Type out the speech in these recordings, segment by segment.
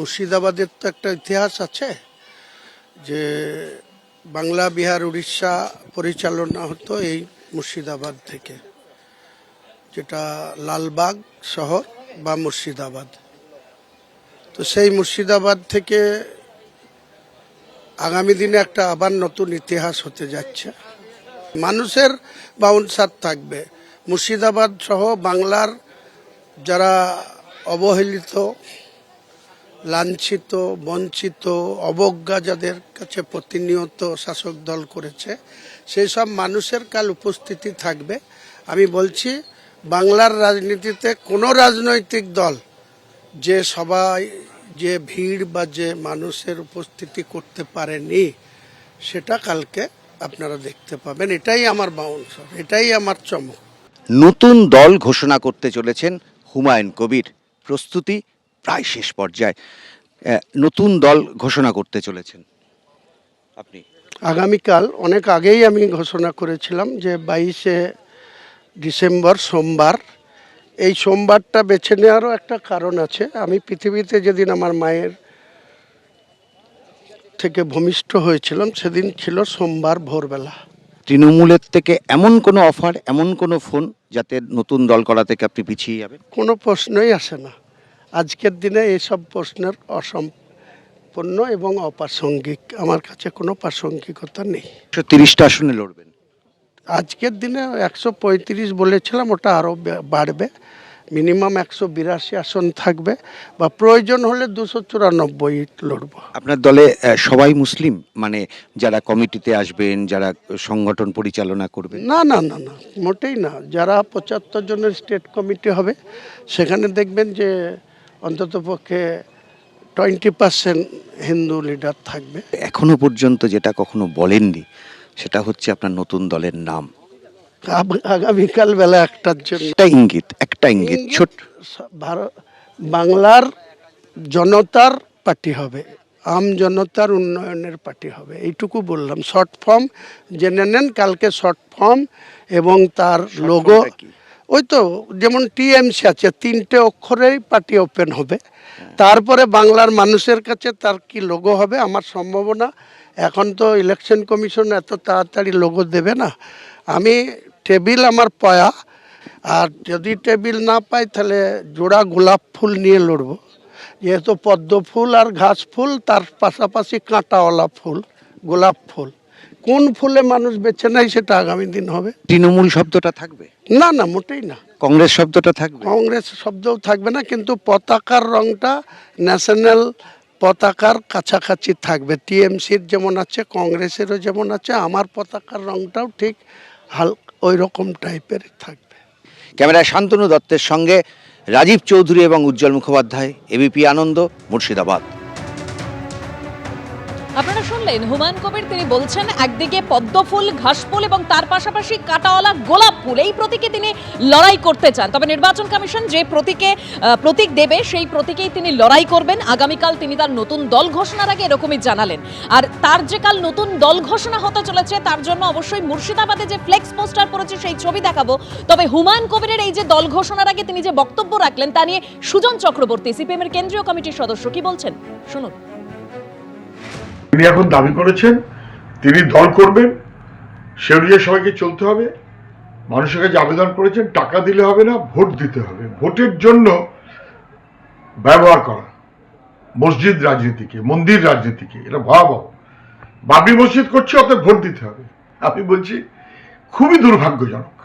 মুর্শিদাবাদের তো একটা ইতিহাস আছে যে বাংলা, বিহার, উড়িষ্যা পরিচালনা হতো এই মুর্শিদাবাদ থেকে, যেটা লালবাগ শহর বা মুর্শিদাবাদ। তো সেই মুর্শিদাবাদ থেকে আগামী দিনে একটা আবার নতুন ইতিহাস হতে যাচ্ছে। মানুষের বাউন্সার থাকবে। মুর্শিদাবাদ সহ বাংলার যারা অবহেলিত, লাঞ্ছিত, বঞ্চিত, অবজ্ঞা যাদের কাছে প্রতিনিয়ত শাসক দল করেছে, সেই সব মানুষের কাল উপস্থিতি থাকবে। আমি বলছি, বাংলার রাজনীতিতে কোনো রাজনৈতিক দল যে সবাই যে ভিড় বা যে মানুষের উপস্থিতি করতে পারেনি, সেটা কালকে আপনারা দেখতে পাবেন। এটাই আমার বাউন্সার, এটাই আমার চমক। নতুন দল ঘোষণা করতে চলেছেন হুমায়ুন কবির। প্রস্তুতি প্রায় শেষ পর্যায়ে। নতুন দল ঘোষণা করতে চলেছেন আপনি? আগামীকাল, অনেক আগেই আমি ঘোষণা করেছিলাম যে 22শে ডিসেম্বর সোমবার। এই সোমবারটা বেছে নেওয়ারও একটা কারণ আছে। আমি পৃথিবীতে যেদিন আমার মায়ের থেকে ভূমিষ্ঠ হয়েছিলাম, সেদিন ছিল সোমবার ভোরবেলা। তৃণমূলের থেকে এমন কোনো অফার, এমন কোনো ফোন যাতে নতুন দল করা থেকে আপনি পিছিয়ে যাবেন? কোনো প্রশ্নই আসে না। আজকের দিনে এইসব প্রশ্নের অসম্পূর্ণ এবং অপ্রাসঙ্গিক। আমার কাছে কোনো প্রাসঙ্গিকতা নেই। 130টা আসনে লড়বেন? আজকের দিনে 135 বলেছিলাম, ওটা আরও বাড়বে। মিনিমাম 182 আসন থাকবে, বা প্রয়োজন হলে 294 লড়ব। আপনার দলে সবাই মুসলিম, মানে যারা কমিটিতে আসবেন, যারা সংগঠন পরিচালনা করবেন? না না না না, মোটেই না। যারা 75 জনের স্টেট কমিটি হবে, সেখানে দেখবেন যে অন্ততপক্ষে 20% হিন্দু লিডার থাকবে। এখনো পর্যন্ত যেটা কখনো বলেননি, সেটা হচ্ছে আপনার নতুন দলের নাম। আগামীকাল বেলা 1টার জন্য একটা ইঙ্গিত ছোট। বাংলার জনতার পার্টি হবে, আম জনতার উন্নয়নের পার্টি হবে, এইটুকু বললাম। শর্ট ফর্ম জেনে নেন কালকে। শর্ট ফর্ম এবং তার লোগো, ওই তো যেমন টিএমসি আছে, 3টে অক্ষরেই পার্টি ওপেন হবে। তারপরে বাংলার মানুষের কাছে তার কি লোগো হবে, আমার সম্ভাবনা, এখন তো ইলেকশন কমিশন এত তাড়াতাড়ি লোগো দেবে না। আমি টেবিল আমার পয়া, আর যদি টেবিল না পাই তাহলে জোড়া গোলাপ ফুল নিয়ে লড়বো। যেহেতু পদ্ম ফুল আর ঘাস ফুল, তার পাশাপাশি কাঁটাওয়ালা ফুল, গোলাপ ফুল। কোন ফুলে মানুষ বেছে নেয় সেটা আগামী দিন হবে। তৃণমূল শব্দটা থাকবে না না, মোটেই না। কংগ্রেস শব্দটা থাকবে? কংগ্রেস শব্দও থাকবে না, কিন্তু পতাকার রংটা ন্যাশনাল পতাকার কাছাকাছি থাকবে। টিএমসির যেমন আছে, কংগ্রেসেরও যেমন আছে, আমার পতাকার রংটাও ঠিক ওই রকম টাইপের থাকবে। ক্যামেরায় শান্তনু দত্তের সঙ্গে রাজীব চৌধুরী এবং উজ্জ্বল মুখোপাধ্যায়, এবিপি আনন্দ, মুর্শিদাবাদ। আপনারা শুনলেন হুমায়ুন কবির। তিনি বলছেন একদিকে পদ্ম ফুল, ঘাস ফুল এবং তার পাশাপাশি কাঁটাওয়ালা গোলাপ ফুল, এই প্রতীকে তিনি লড়াই করতে চান। তবে নির্বাচন কমিশন যে প্রতীক দেবে, সেই প্রতীকেই তিনি লড়াই করবেন। আগামীকাল তিনি তার নতুন দল ঘোষণার আগে এরকমই জানালেন। আর তার যে কাল নতুন দল ঘোষণা হতে চলেছে, তার জন্য অবশ্যই মুর্শিদাবাদে যে ফ্লেক্স পোস্টার পড়েছে সেই ছবি দেখাবো। তবে হুমায়ুন কবিরের এই যে দল ঘোষণার আগে তিনি যে বক্তব্য রাখলেন, তা নিয়ে সুজন চক্রবর্তী, সিপিএম এর কেন্দ্রীয় কমিটির সদস্য, কি বলছেন শুনুন। তিনি এখন দাবি করেছেন তিনি দল করবেন, সে অনুযায়ী সবাইকে চলতে হবে। মানুষের কাছে আবেদন করেছেন টাকা দিলে হবে না, ভোট দিতে হবে। ভোটের জন্য ব্যবহার করা মসজিদ রাজনীতিকে, মন্দির রাজনীতিকে, এটা ভয়াবহ। বাবরি মসজিদ করছে, অতএব ভোট দিতে হবে। আমি বলছি খুবই দুর্ভাগ্যজনক।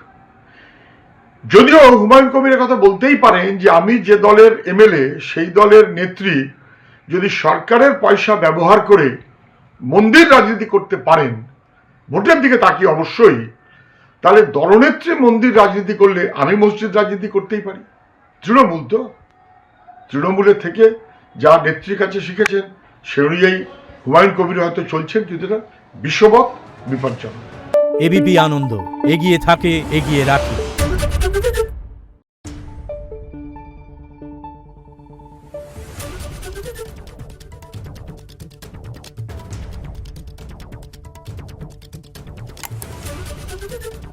যদিও হুমায়ুন কবিরের কথা বলতেই পারেন যে আমি যে দলের এমএলএ, সেই দলের নেত্রী যদি সরকারের পয়সা ব্যবহার করে মন্দির রাজনীতি করতে পারেন, ভোটের দিকে তাকিয়ে অবশ্যই, তাহলে দলনেত্রী মন্দির রাজনীতি করলে আমি মসজিদ রাজনীতি করতেই পারি। তৃণমূল তো, তৃণমূলের থেকে যা নেত্রীর কাছে শিখেছেন সে অনুযায়ী হুমায়ুন কবির হয়তো চলছেন, কিন্তু এটা বিশ্ববৎ বিপজ্জনক। এবিপি আনন্দ, এগিয়ে থাকে, এগিয়ে রাখে। Thank you.